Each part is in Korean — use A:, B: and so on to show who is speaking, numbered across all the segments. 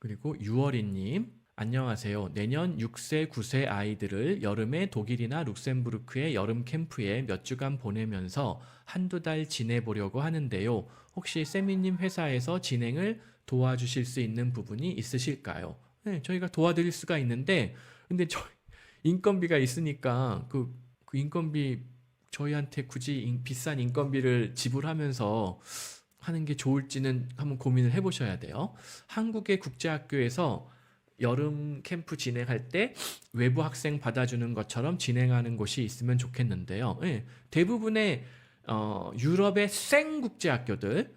A: 그리고 유월이님, 안녕하세요. 내년 6세, 9세 아이들을 여름에 독일이나 룩셈부르크의 여름 캠프에 몇 주간 보내면서 한두 달 지내보려고 하는데요. 혹시 세미님 회사에서 진행을 도와주실 수 있는 부분이 있으실까요? 네, 저희가 도와드릴 수가 있는데, 근데 인건비가 있으니까 그 인건비 저희한테 굳이 비싼 인건비를 지불하면서 하는 게 좋을지는 한번 고민을 해보셔야 돼요. 한국의 국제학교에서 여름 캠프 진행할 때 외부 학생 받아주는 것처럼 진행하는 곳이 있으면 좋겠는데요. 예, 대부분의 유럽의 생 국제학교들은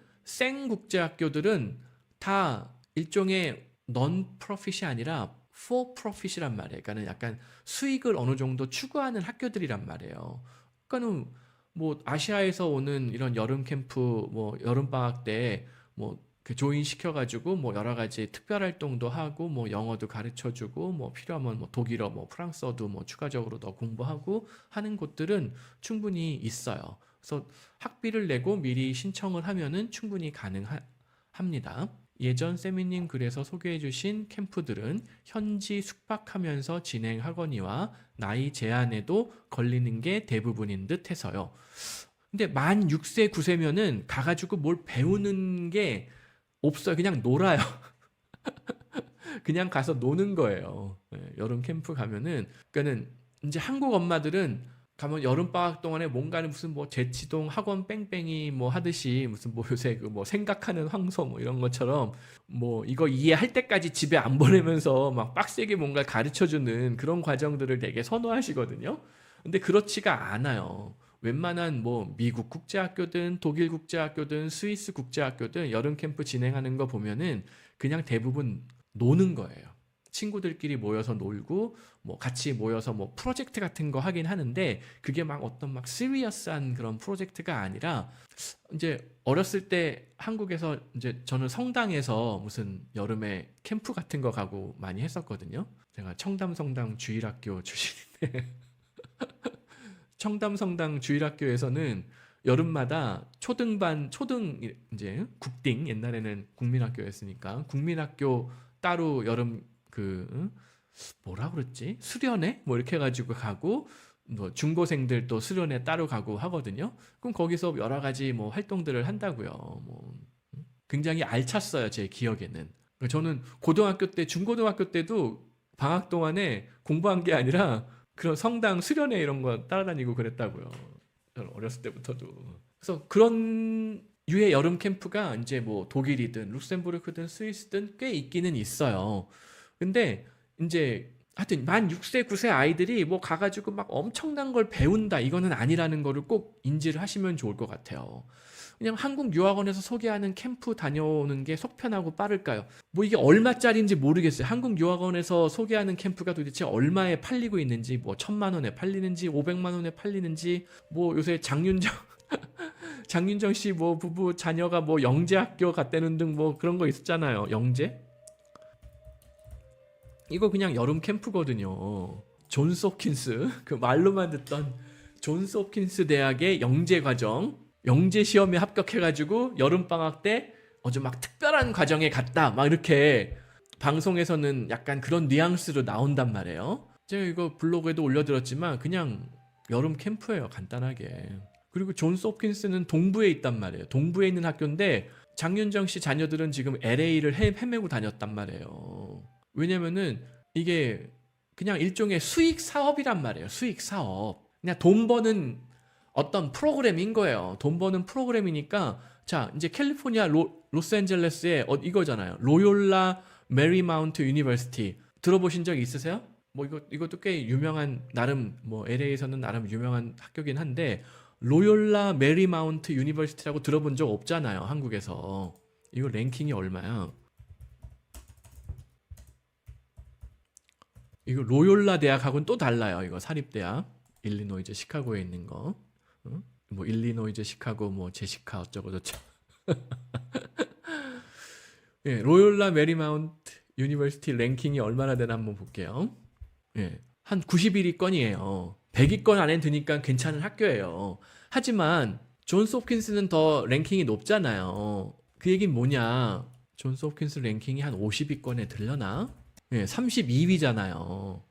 A: 다 일종의 non profit이 아니라 for profit이란 말이에요. 그러니까는 약간 수익을 어느 정도 추구하는 학교들이란 말이에요. 그러니까는 뭐 아시아에서 오는 이런 여름 캠프, 뭐 여름 방학 때뭐 조인 시켜가지고 뭐 여러 가지 특별 활동도 하고 뭐 영어도 가르쳐주고 뭐 필요하면 뭐 독일어, 뭐 프랑스어도 뭐 추가적으로 더 공부하고 하는 곳들은 충분히 있어요. 그래서 학비를 내고 미리 신청을 하면은 충분히 가능합니다. 예전 세미님 글에서 소개해주신 캠프들은 현지 숙박하면서 진행하거니와 나이 제한에도 걸리는 게 대부분인 듯 해서요. 근데 만 6세, 9세면은 가가지고 뭘 배우는 게 없어요. 그냥 놀아요. 그냥 가서 노는 거예요. 예, 여름 캠프 가면은, 그러니까는 이제 한국 엄마들은 가면 여름 방학 동안에 뭔가는 무슨 뭐 재치동 학원 뺑뺑이 뭐 하듯이 무슨 뭐 요새 그 뭐 생각하는 황소 뭐 이런 것처럼 뭐 이거 이해할 때까지 집에 안 보내면서 막 빡세게 뭔가 가르쳐 주는 그런 과정들을 되게 선호하시거든요. 근데 그렇지가 않아요. 웬만한 뭐 미국 국제학교든 독일 국제학교든 스위스 국제학교든 여름 캠프 진행하는 거 보면은 그냥 대부분 노는 거예요. 친구들끼리 모여서 놀고 뭐 같이 모여서 뭐 프로젝트 같은 거 하긴 하는데 그게 막 어떤 막 시리어스한 그런 프로젝트가 아니라 이제 어렸을 때 한국에서 이제 저는 성당에서 무슨 여름에 캠프 같은 거 가고 많이 했었거든요. 제가 청담성당 주일학교 출신인데 청담성당 주일학교에서는 여름마다 초등 이제 국딩 옛날에는 국민학교였으니까 국민학교 따로 여름 뭐라 그랬지? 수련회 뭐 이렇게 해가지고 가고 뭐 중고생들 또 수련회 따로 가고 하거든요. 그럼 거기서 여러 가지 뭐 활동들을 한다고요. 뭐 굉장히 알찼어요 제 기억에는. 저는 고등학교 때 중고등학교 때도 방학 동안에 공부한 게 아니라 그런 성당 수련회 이런 거 따라다니고 그랬다고요. 저는 어렸을 때부터도. 그래서 그런 유의 여름 캠프가 이제 뭐 독일이든 룩셈부르크든 스위스든 꽤 있기는 있어요. 근데 이제 하여튼 만 6세, 9세 아이들이 뭐 가가지고 막 엄청난 걸 배운다 이거는 아니라는 거를 꼭 인지를 하시면 좋을 것 같아요. 그냥 한국 유학원에서 소개하는 캠프 다녀오는 게 속편하고 빠를까요? 뭐 이게 얼마짜리인지 모르겠어요. 한국 유학원에서 소개하는 캠프가 도대체 얼마에 팔리고 있는지, 뭐 1,000만 원에 팔리는지, 500만 원에 팔리는지, 뭐 요새 장윤정 씨 뭐 부부 자녀가 뭐 영재학교 갔다는 등 뭐 그런 거 있었잖아요. 영재? 이거 그냥 여름 캠프거든요. 존스 홉킨스 그 말로만 듣던 존스 홉킨스 대학의 영재 과정, 영재 시험에 합격해가지고 여름 방학 때 아주 막 특별한 과정에 갔다 막 이렇게 방송에서는 약간 그런 뉘앙스로 나온단 말이에요. 제가 이거 블로그에도 올려드렸지만 그냥 여름 캠프예요, 간단하게. 그리고 존스 홉킨스는 동부에 있단 말이에요. 동부에 있는 학교인데 장윤정 씨 자녀들은 지금 LA를 헤매고 다녔단 말이에요. 왜냐면은 이게 그냥 일종의 수익 사업이란 말이에요. 수익 사업. 그냥 돈 버는 어떤 프로그램인 거예요. 돈 버는 프로그램이니까 자, 이제 캘리포니아 로스앤젤레스에 이거잖아요. 로욜라 메리마운트 유니버시티. 들어보신 적 있으세요? 뭐 이것도 꽤 유명한 나름 뭐 LA에서는 나름 유명한 학교긴 한데 로욜라 메리마운트 유니버시티라고 들어본 적 없잖아요. 한국에서. 이거 랭킹이 얼마야? 이거 로욜라 대학하고는 또 달라요. 이거 사립대학. 일리노이즈 시카고에 있는 거. 어? 뭐 일리노이즈 시카고 뭐 제시카 어쩌고 저쩌고. 예, 로욜라 메리마운트 유니버시티 랭킹이 얼마나 되나 한번 볼게요. 예, 한 91위권이에요. 100위권 안에 드니까 괜찮은 학교예요. 하지만 존스 홉킨스는 더 랭킹이 높잖아요. 그 얘기는 뭐냐? 존스 홉킨스 랭킹이 한 50위권에 들려나? 예, 32위잖아요.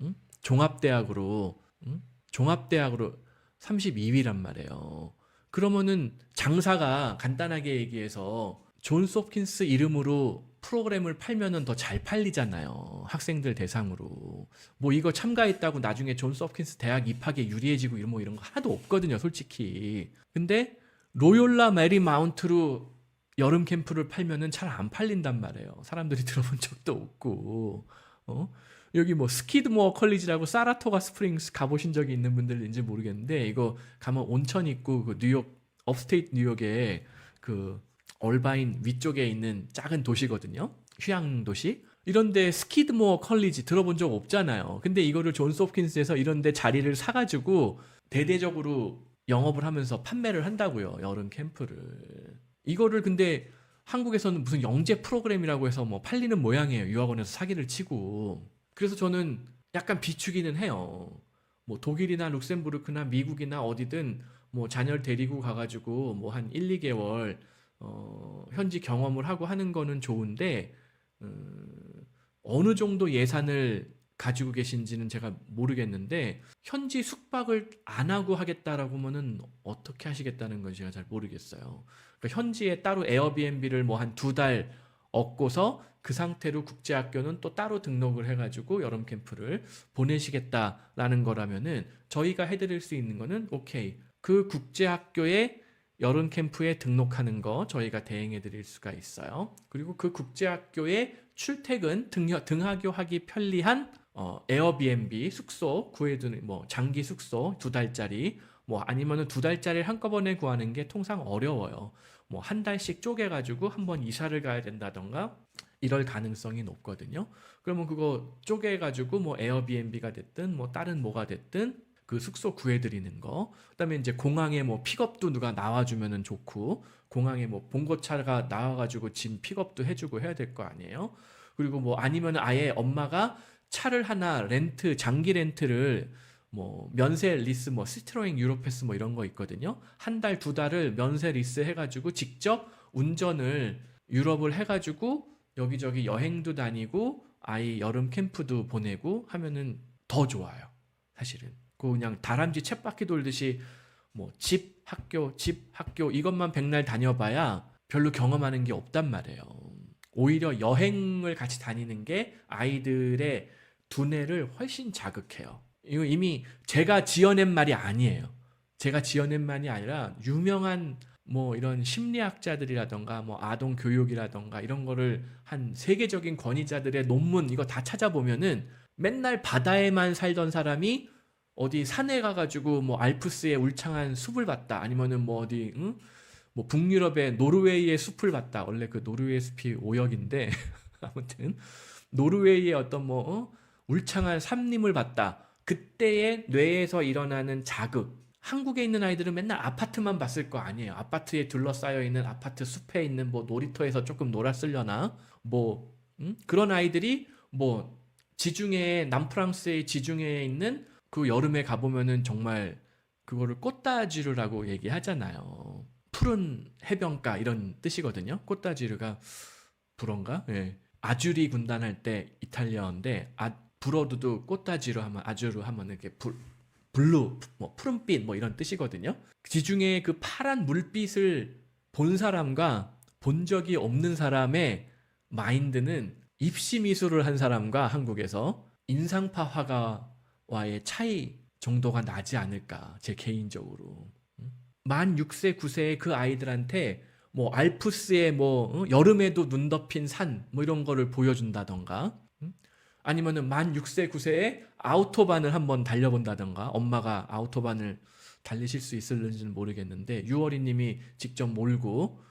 A: 응? 종합대학으로, 응? 종합대학으로 32위란 말이에요. 그러면은 장사가 간단하게 얘기해서 존스 홉킨스 이름으로 프로그램을 팔면은 더 잘 팔리잖아요. 학생들 대상으로. 뭐 이거 참가했다고 나중에 존스 홉킨스 대학 입학에 유리해지고 이런 뭐 이런 거 하나도 없거든요, 솔직히. 근데 로욜라 메리마운트로 여름 캠프를 팔면은 잘 안 팔린단 말이에요. 사람들이 들어본 적도 없고. 어? 여기 뭐 스키드모어 컬리지라고 사라토가 스프링스 가보신 적이 있는 분들인지 모르겠는데 이거 가면 온천 있고 그 뉴욕 업스테이트 뉴욕에 그 얼바인 위쪽에 있는 작은 도시거든요. 휴양 도시. 이런데 스키드모어 컬리지 들어본 적 없잖아요. 근데 이거를 존스 홉킨스에서 이런데 자리를 사가지고 대대적으로 영업을 하면서 판매를 한다고요. 여름 캠프를. 이거를 근데 한국에서는 무슨 영재 프로그램이라고 해서 뭐 팔리는 모양이에요. 유학원에서 사기를 치고. 그래서 저는 약간 비추기는 해요. 뭐 독일이나 룩셈부르크나 미국이나 어디든 뭐 자녀를 데리고 가가지고 뭐 한 1, 2개월 현지 경험을 하고 하는 거는 좋은데 어느 정도 예산을 가지고 계신지는 제가 모르겠는데 현지 숙박을 안 하고 하겠다라고 하면은 어떻게 하시겠다는 건지 제가 잘 모르겠어요. 그러니까 현지에 따로 에어비앤비를 뭐 한 2달 얻고서 그 상태로 국제학교는 또 따로 등록을 해가지고 여름 캠프를 보내시겠다라는 거라면은 저희가 해드릴 수 있는 거는 오케이. 그 국제학교에 여름 캠프에 등록하는 거 저희가 대행해 드릴 수가 있어요. 그리고 그 국제학교에 출퇴근 등하교하기 편리한 에어비앤비 숙소 구해두는 뭐 장기 숙소 2달짜리 뭐 아니면은 2달짜리를 한꺼번에 구하는 게 통상 어려워요. 뭐 한 달씩 쪼개가지고 한번 이사를 가야 된다던가 이럴 가능성이 높거든요. 그러면 그거 쪼개가지고 뭐 에어비앤비가 됐든 뭐 다른 뭐가 됐든 그 숙소 구해드리는 거. 그다음에 이제 공항에 뭐 픽업도 누가 나와주면은 좋고 공항에 뭐 봉고차가 나와가지고 짐 픽업도 해주고 해야 될 거 아니에요. 그리고 뭐 아니면 아예 엄마가 차를 하나 렌트 장기 렌트를 뭐 면세 리스 뭐 시트로잉 유로패스 뭐 이런 거 있거든요. 한 달, 2달을 면세 리스 해가지고 직접 운전을 유럽을 해가지고 여기저기 여행도 다니고 아이 여름 캠프도 보내고 하면은 더 좋아요. 사실은. 그 그냥 다람쥐 쳇바퀴 돌듯이 뭐 집, 학교 이것만 백날 다녀봐야 별로 경험하는 게 없단 말이에요. 오히려 여행을 같이 다니는 게 아이들의 두뇌를 훨씬 자극해요. 이거 이미 제가 지어낸 말이 아니에요. 제가 지어낸 말이 아니라 유명한 뭐 이런 심리학자들이라던가 뭐 아동 교육이라던가 이런 거를 한 세계적인 권위자들의 논문 이거 다 찾아보면은 맨날 바다에만 살던 사람이 어디 산에 가가지고 뭐 알프스의 울창한 숲을 봤다 아니면은 뭐 어디 응? 뭐 북유럽의 노르웨이의 숲을 봤다. 원래 그 노르웨이 숲이 오역인데 아무튼 노르웨이의 어떤 뭐 울창한 산림을 봤다. 그때의 뇌에서 일어나는 자극. 한국에 있는 아이들은 맨날 아파트만 봤을 거 아니에요. 아파트에 둘러싸여 있는 아파트 숲에 있는 뭐 놀이터에서 조금 놀았으려나 뭐 그런 아이들이 뭐 지중해 남프랑스의 지중해에 있는 그 여름에 가보면은 정말 그거를 꽃다지르라고 얘기하잖아요. 푸른 해변가 이런 뜻이거든요. 꽃다지르가 불어인가? 예. 아주리 군단 할 때 이탈리아어인데 불어도 꽃다지르 하면 아주르 하면 이렇게 블루 뭐 푸른빛 뭐 이런 뜻이거든요. 지중해 그 파란 물빛을 본 사람과 본 적이 없는 사람의 마인드는 입시 미술을 한 사람과 한국에서 인상파 화가와의 차이 정도가 나지 않을까 제 개인적으로. 만 6세 9세의 그 아이들한테 뭐 알프스의 뭐 여름에도 눈 덮인 산 뭐 이런 거를 보여준다던가 아니면은 만 6세 9세에 아우토반을 한번 달려본다던가 엄마가 아우토반을 달리실 수 있을는지는 모르겠는데 유월이님이 직접 몰고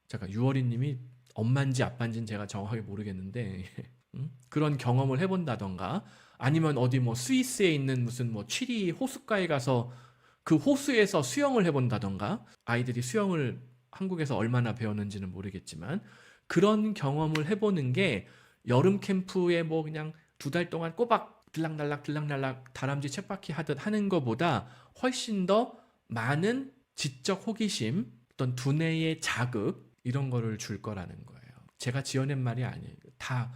A: 잠깐 유월이님이 엄마인지 아빠인지는 제가 정확하게 모르겠는데 그런 경험을 해본다던가 아니면 어디 뭐 스위스에 있는 무슨 뭐 취리 호숫가에 가서 그 호수에서 수영을 해본다던가 아이들이 수영을 한국에서 얼마나 배웠는지는 모르겠지만 그런 경험을 해보는 게 여름 캠프에 뭐 그냥 2달 동안 꼬박 들락날락 다람쥐 쳇바퀴 하듯 하는 것보다 훨씬 더 많은 지적 호기심 어떤 두뇌의 자극 이런 거를 줄 거라는 거예요. 제가 지어낸 말이 아니에요. 다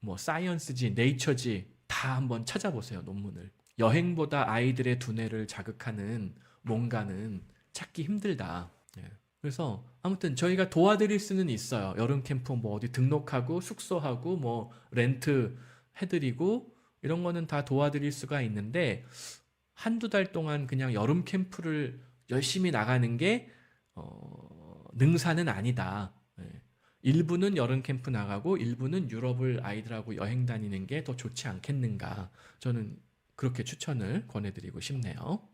A: 뭐 사이언스지, 네이처지 다 한번 찾아보세요, 논문을. 여행보다 아이들의 두뇌를 자극하는 뭔가는 찾기 힘들다. 예. 그래서 아무튼 저희가 도와드릴 수는 있어요. 여름 캠프 뭐 어디 등록하고 숙소하고 뭐 렌트 해드리고 이런 거는 다 도와드릴 수가 있는데 한두 달 동안 그냥 여름 캠프를 열심히 나가는 게 능사는 아니다. 예. 일부는 여름 캠프 나가고 일부는 유럽을 아이들하고 여행 다니는 게 더 좋지 않겠는가. 저는 그렇게 추천을 권해드리고 싶네요.